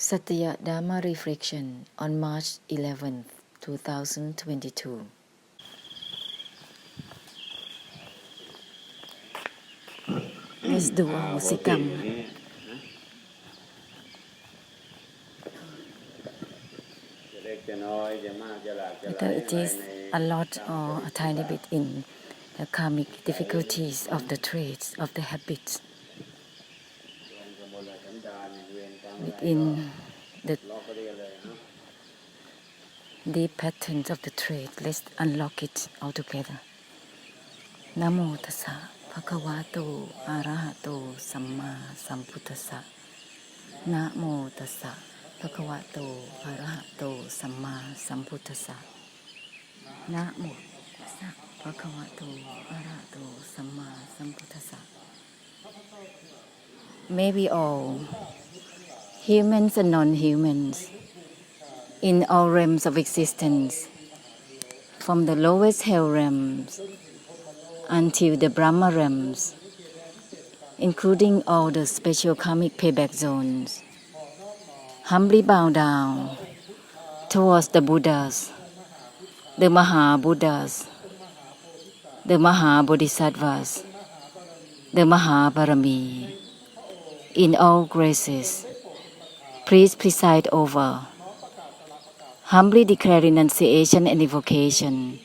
Satya Dharma Reflection on March 11, 2022. Let's do a โหสิกรรม Whether it is a lot or a tiny bit in the karmic difficulties of the traits of the habits within the deep patterns of the trait, let's unlock it altogether. Namo tassa bhagavato arahato samma sambuddhassa. Namo tassa bhagavato arahato samma sambuddhassa. Namo tassa bhagavato arahato samma sambuddhassa. May we all, humans and non-humans, in all realms of existence, from the lowest hell realms until the Brahma realms, including all the special karmic payback zones, humbly bow down towards the Buddhas, the Maha Buddhas, the Maha Bodhisattvas, the Maha Barami, in all graces. Please preside over. Humbly declare renunciation and evocation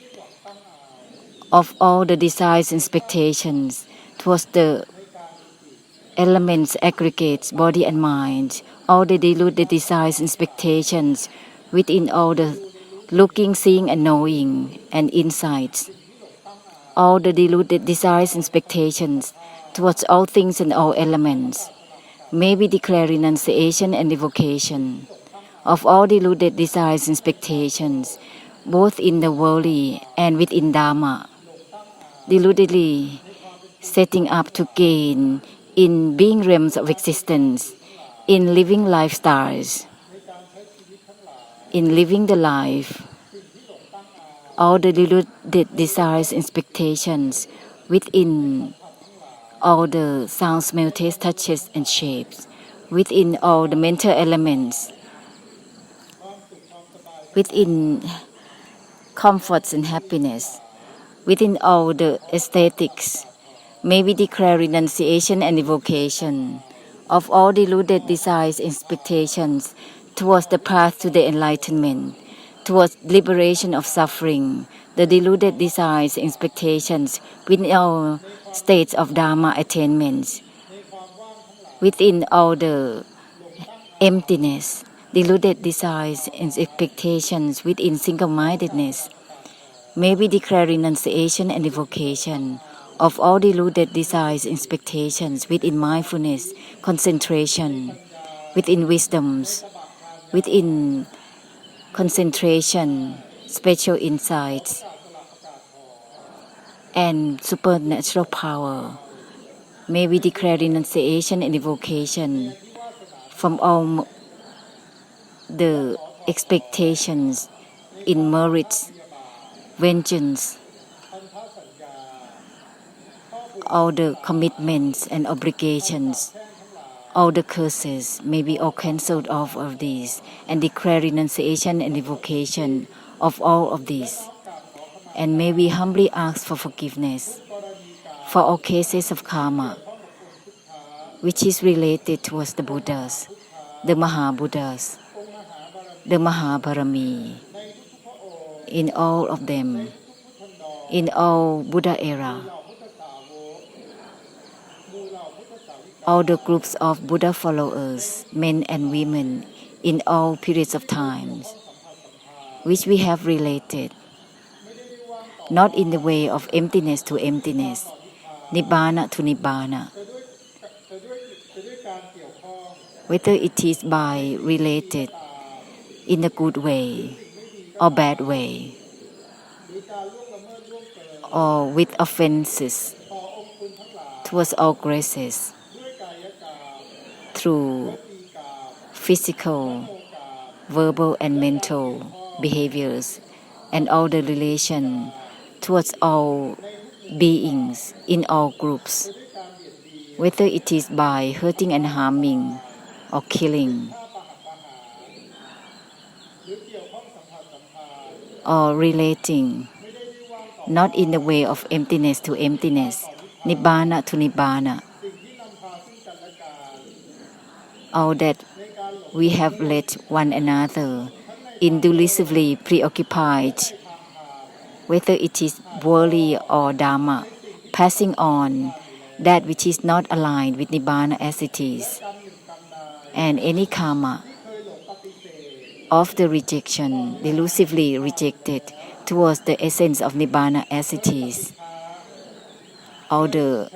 of all the desires and expectations towards the elements, aggregates, body and mind, all the deluded desires and expectations within all the looking, seeing and knowing and insights, all the deluded desires and expectations towards all things and all elements. May we declare renunciation and evocation of all deluded desires and expectations, both in the worldly and within Dharma, deludedly setting up to gain in being realms of existence, in living lifestyles, in living the life, all the deluded desires and expectations within all the sound, smell, taste, touches and shapes, within all the mental elements, within comforts and happiness, within all the aesthetics. May we declare renunciation and evocation of all deluded desires and expectations towards the path to the enlightenment, towards liberation of suffering, the deluded desires and expectations within all states of Dharma attainments, within all the emptiness, deluded desires and expectations within single-mindedness. May we declare renunciation and evocation of all deluded desires and expectations within mindfulness, concentration, within wisdoms, within concentration, special insights, and supernatural power. May we declare renunciation and evocation from all the expectations in merits, vengeance, all the commitments and obligations, all the curses. May be all cancelled off of these and declare renunciation and evocation of all of these. And may we humbly ask for forgiveness for all cases of karma which is related towards the Buddhas, the Maha Buddhas, the Maha Barami, in all of them, in all Buddha era, all the groups of Buddha followers, men and women, in all periods of times, which we have related, not in the way of emptiness to emptiness, Nibbana to Nibbana, whether it is by related in a good way or bad way, or with offenses towards all graces, through physical, verbal and mental behaviors, and all the relation towards all beings in all groups, whether it is by hurting and harming or killing, or relating, not in the way of emptiness to emptiness, nibbana to nibbana. All that we have let one another indulusively preoccupied, whether it is worldly or dharma, passing on that which is not aligned with nibbana as it is, and any karma of the rejection, delusively rejected towards the essence of nibbana as it is, or the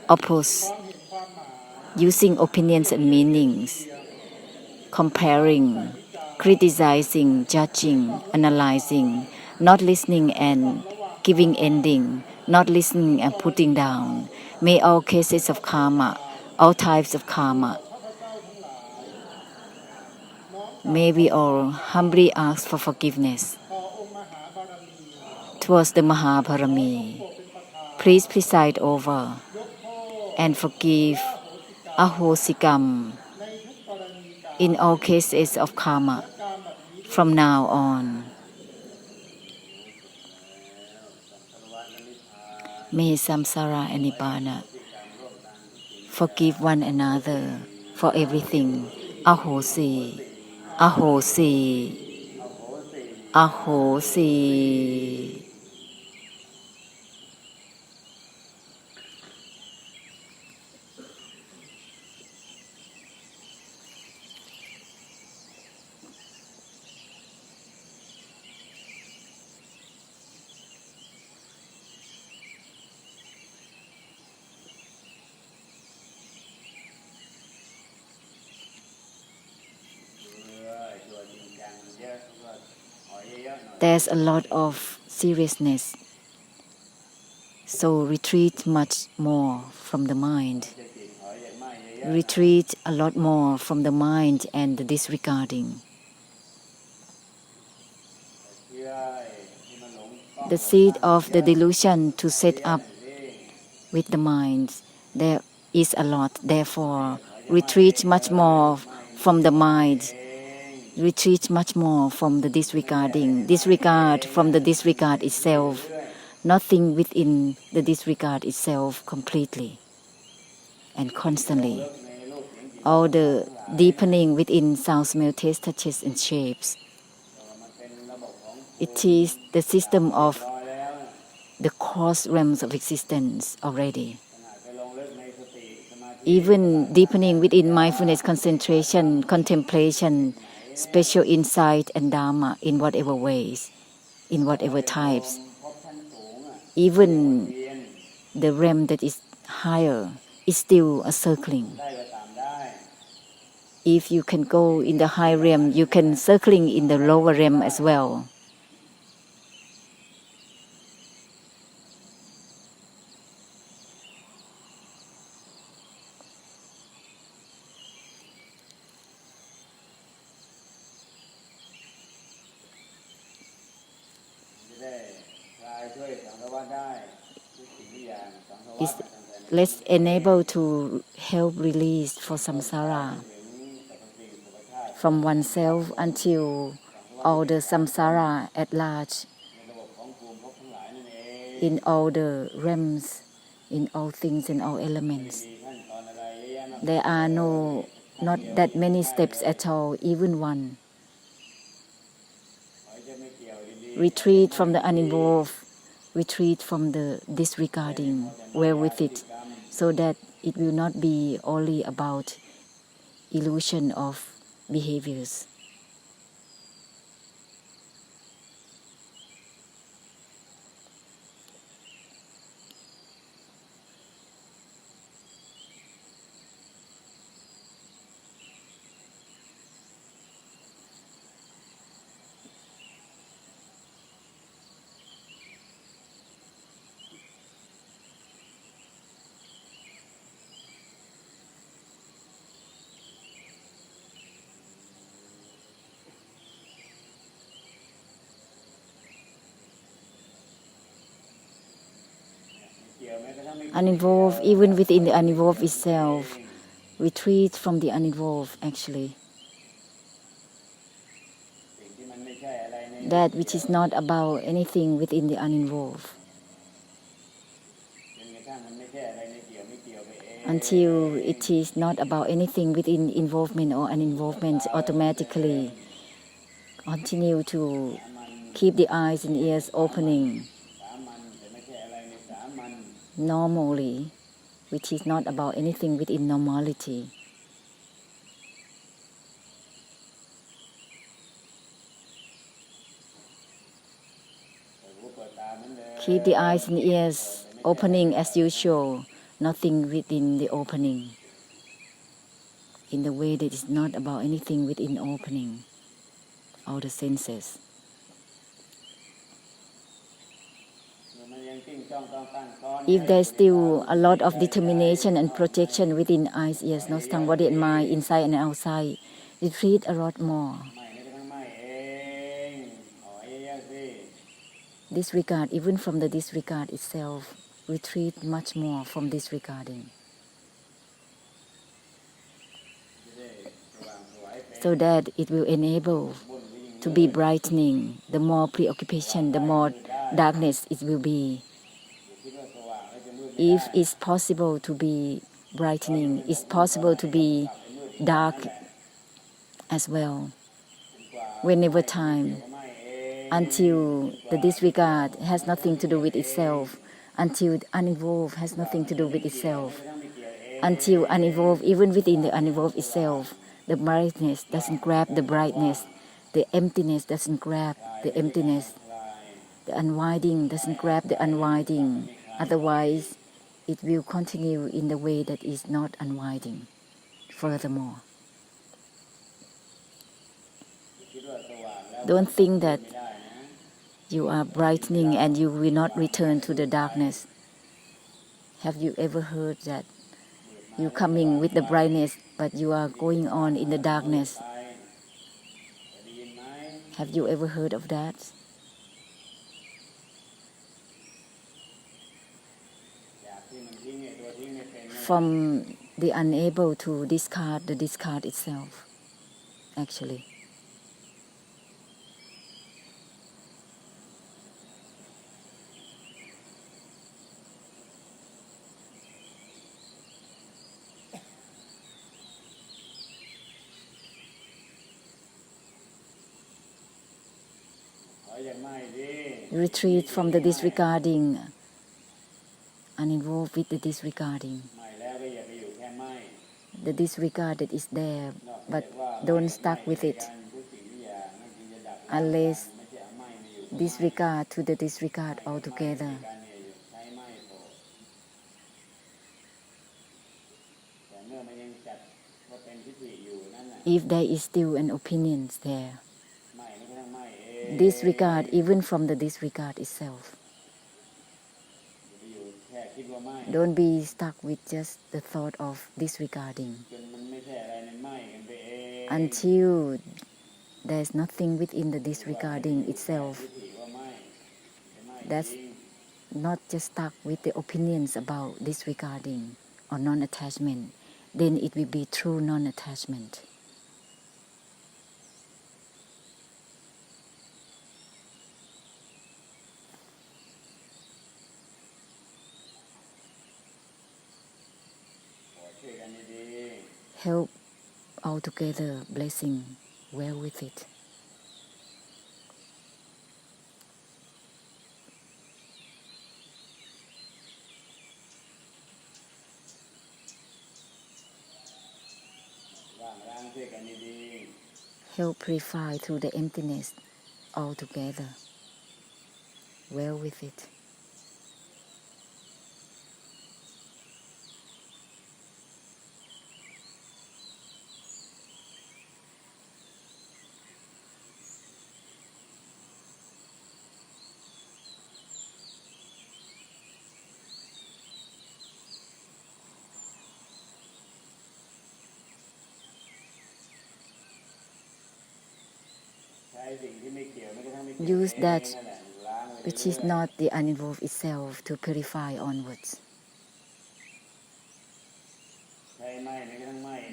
opposite, using opinions and meanings, comparing, criticizing, judging, analyzing, not listening and giving ending, not listening and putting down. May all cases of karma, all types of karma, may we all humbly ask for forgiveness towards the Mahabharami. Please preside over and forgive ahosikam in all cases of karma from now on. May samsara and nibbana forgive one another for everything. Ahosi, ahosi, ahosi. There's a lot of seriousness, so retreat much more from the mind. Retreat a lot more from the mind and the disregarding. The seed of the delusion to set up with the mind, there is a lot. Therefore, retreat much more from the mind. Retreat much more from the disregarding. Disregard from the disregard itself. Nothing within the disregard itself completely and constantly. All the deepening within sound, smell, taste, touches, and shapes. It is the system of the coarse realms of existence already. Even deepening within mindfulness, concentration, contemplation, special insight and dharma in whatever ways, in whatever types. Even the realm that is higher is still a circling. If you can go in the high realm, you can circling in the lower realm as well. Is let's enable to help release for samsara from oneself until all the samsara at large, in all the realms, in all things, in all elements. There are not that many steps at all, even one. Retreat from the uninvolved, retreat from the disregarding, wear with it, so that it will not be only about illusion of behaviors. Uninvolved, even within the uninvolved itself, retreat from the uninvolved actually. that which is not about anything within the uninvolved, until it is not about anything within involvement or uninvolvement, automatically continue to keep the eyes and ears opening normally, which is not about anything within normality. Keep the eyes and ears opening as usual, nothing within the opening, in the way that is not about anything within opening all the senses. If there's still a lot of determination and projection within eyes, ears, nose, tongue, body and mind, inside and outside, retreat a lot more. Disregard, even from the disregard itself, retreat much more from disregarding. So that it will enable to be brightening. The more preoccupation, the more darkness it will be. If it's possible to be brightening, it's possible to be dark as well, whenever time, until the disregard has nothing to do with itself, until uninvolved has nothing to do with itself, until uninvolved, even within the uninvolved itself, the brightness doesn't grab the brightness, the emptiness doesn't grab the emptiness, the unwinding doesn't grab the unwinding. Otherwise, it will continue in the way that is not unwinding furthermore. Don't think that you are brightening and you will not return to the darkness. Have you ever heard that you coming with the brightness but you are going on in the darkness? Have you ever heard of that? From the unable to discard the discard itself, actually. Retreat from the disregarding, uninvolved with the disregarding. The disregard that is there, but don't stuck with it. Unless disregard to the disregard altogether. If there is still an opinion there, disregard even from the disregard itself. Don't be stuck with just the thought of disregarding until there's nothing within the disregarding itself. That's not just stuck with the opinions about disregarding or non-attachment. Then it will be true non-attachment. Help altogether, blessing, well with it. Help purify through the emptiness altogether, well with it. Use that which is not the uninvolved itself to purify onwards.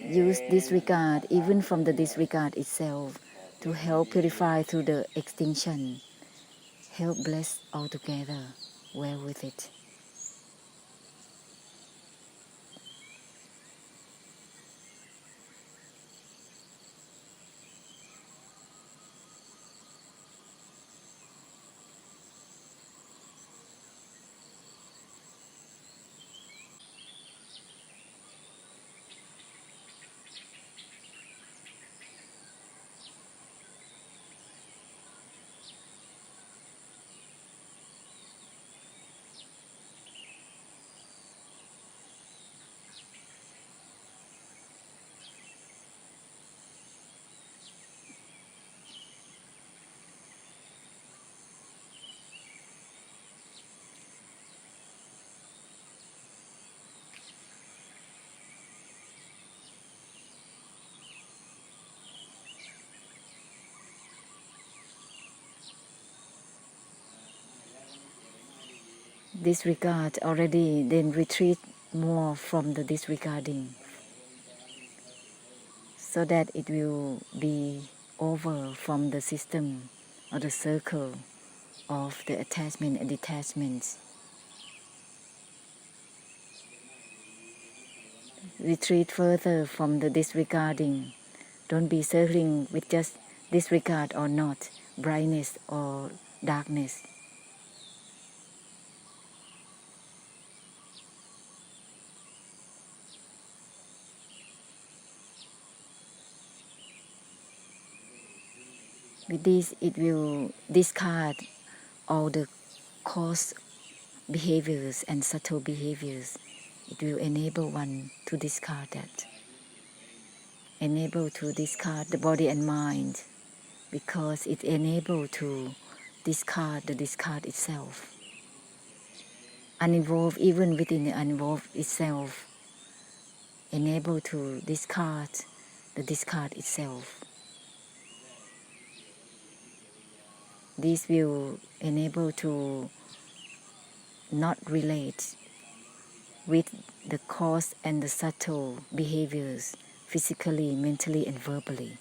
Use disregard even from the disregard itself to to help purify through the extinction. Help bless all together, well with it. Disregard already, then retreat more from the disregarding, so that it will be over from the system or the circle of the attachment and detachments. Retreat further from the disregarding. Don't be circling with just disregard or not, brightness or darkness. With this, it will discard all the coarse behaviors and subtle behaviors. It will enable one to discard that. Enable to discard the body and mind, because it enable to discard the discard itself. Uninvolved even within the uninvolved itself. Enable to discard the discard itself. This will enable to not relate with the coarse and the subtle behaviors physically, mentally, and verbally.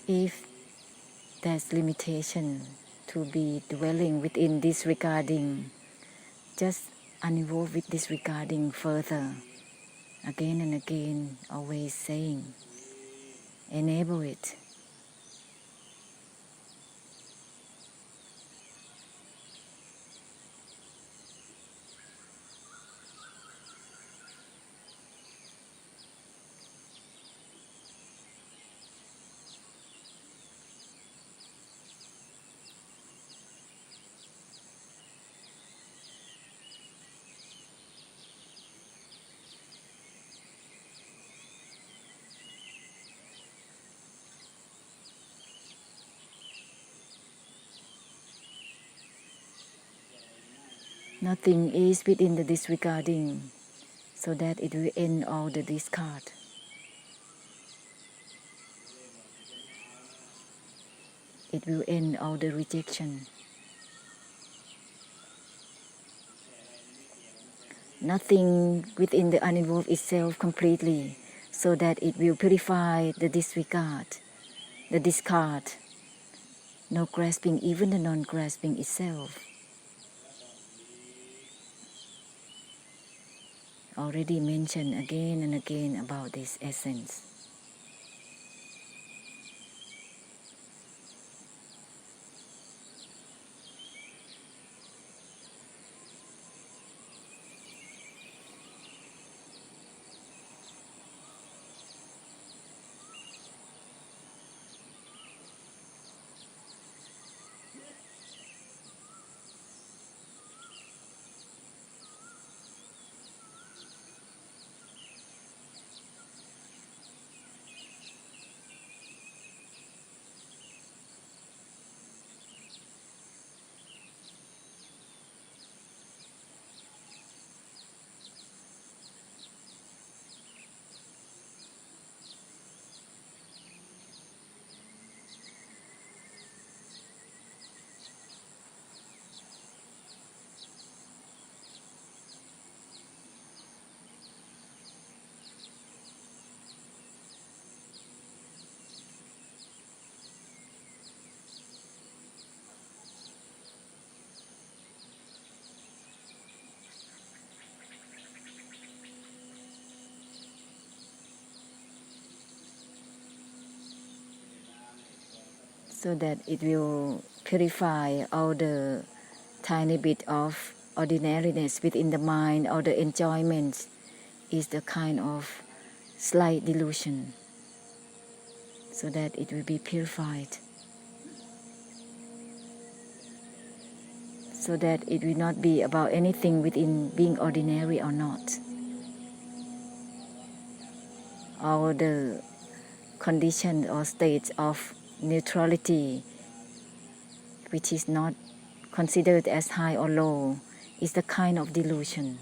If there's limitation to be dwelling within disregarding, just uninvolve with disregarding further, again and again, always saying, enable it. Nothing is within the disregarding, so that it will end all the discard. It will end all the rejection. Nothing within the uninvolved itself completely, so that it will purify the disregard, the discard. No grasping, even the non-grasping itself. Already mentioned again and again about this essence. So that it will purify all the tiny bit of ordinariness within the mind, all the enjoyments is the kind of slight delusion, so that it will be purified, so that it will not be about anything within being ordinary or not. All the conditions or states of neutrality, which is not considered as high or low, is the kind of delusion.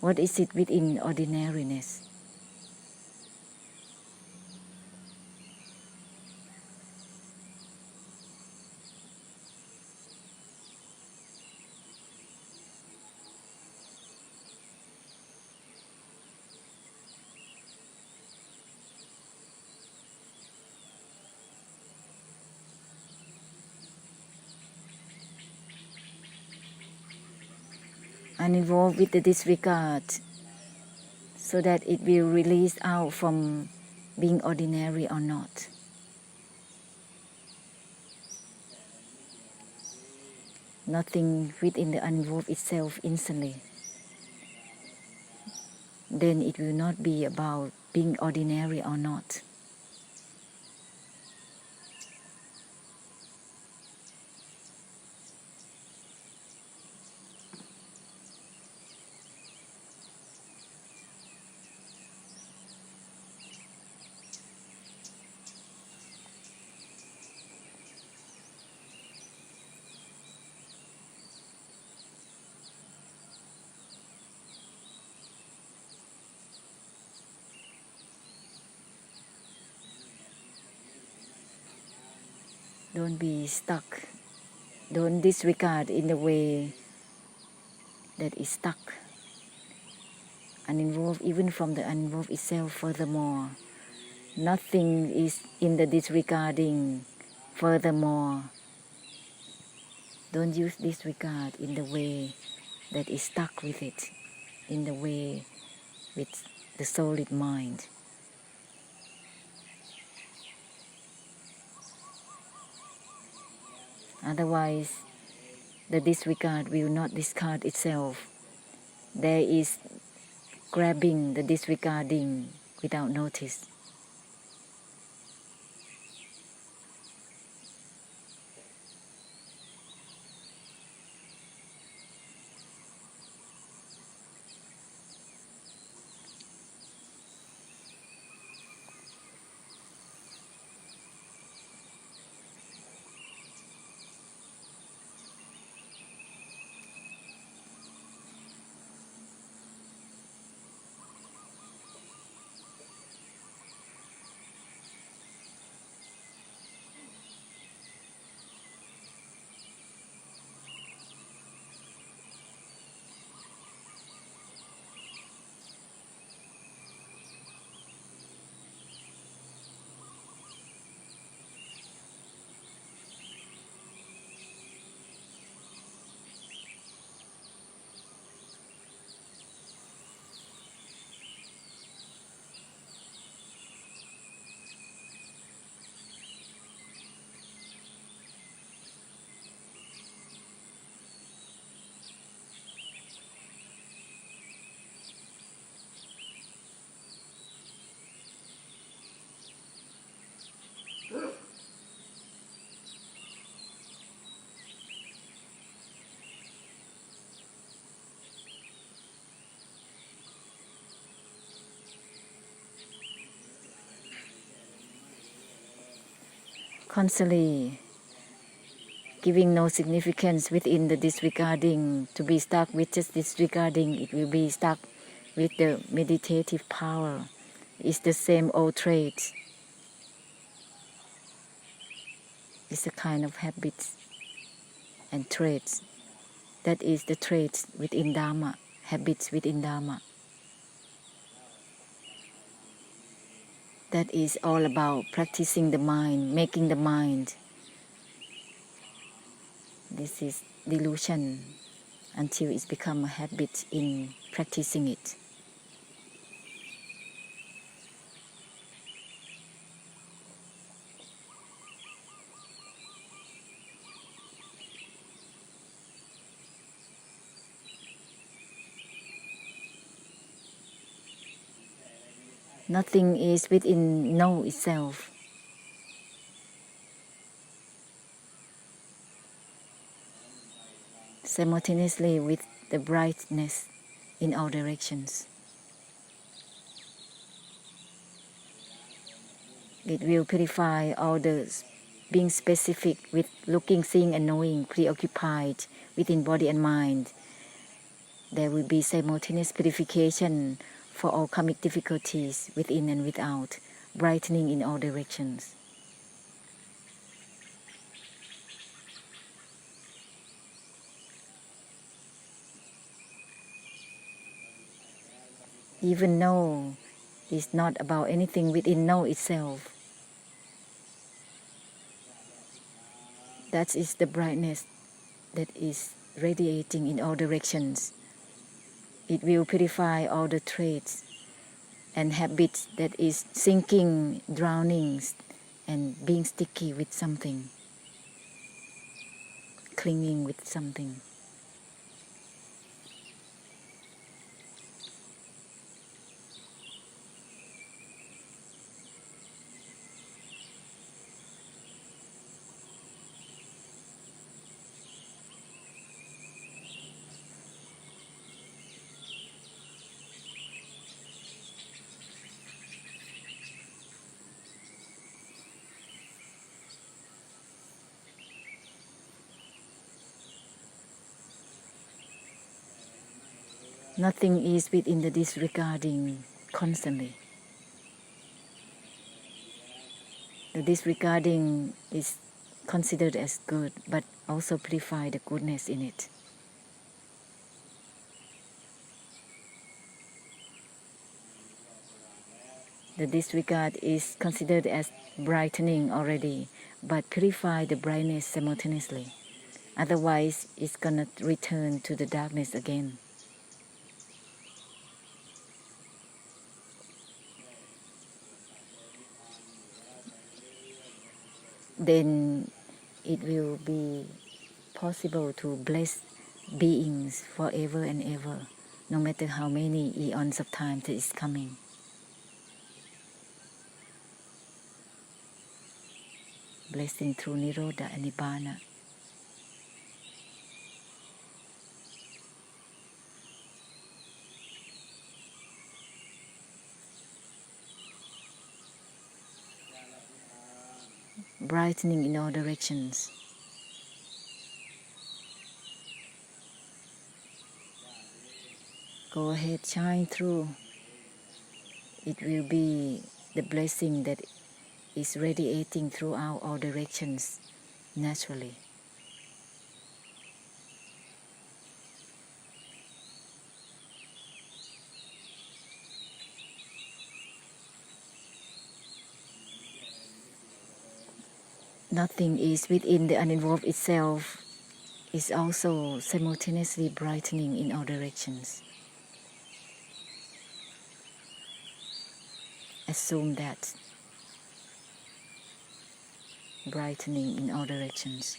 What is it within ordinariness? Uninvolved with the disregard, so that it will release out from being ordinary or not. Nothing within the uninvolved itself instantly. Then it will not be about being ordinary or not. Don't be stuck. Don't disregard in the way that is stuck. Uninvolved, even from the uninvolved itself, furthermore. Nothing is in the disregarding, furthermore. Don't use disregard in the way that is stuck with it, in the way with the solid mind. Otherwise, the disregard will not discard itself. There is grabbing the disregarding without notice. constantly giving no significance within the disregarding. To be stuck with just disregarding, it will be stuck with the meditative power. It's the same old traits. It's a kind of habits and traits. That is the traits within Dharma, habits within Dharma. That is all about practicing the mind, making the mind. This is delusion until it's become a habit in practicing it. Nothing is within know itself. Simultaneously with the brightness in all directions. It will purify all the being specific with looking, seeing and knowing, preoccupied within body and mind. There will be simultaneous purification for all karmic difficulties within and without, brightening in all directions. Even know is not about anything within know itself. That is the brightness that is radiating in all directions. It will purify all the traits and habits that is sinking, drowning, and being sticky with something, clinging with something. Nothing is within the disregarding constantly. The disregarding is considered as good, but also purify the goodness in it. The disregard is considered as brightening already, but purify the brightness simultaneously. Otherwise, it's gonna return to the darkness again. Then it will be possible to bless beings forever and ever, no matter how many eons of time that is coming. Blessing through Nirodha and Nibbana. Brightening in all directions. Go ahead, shine through. It will be the blessing that is radiating throughout all directions naturally. Nothing is within the uninvolved itself is also simultaneously brightening in all directions. Assume that. Brightening in all directions.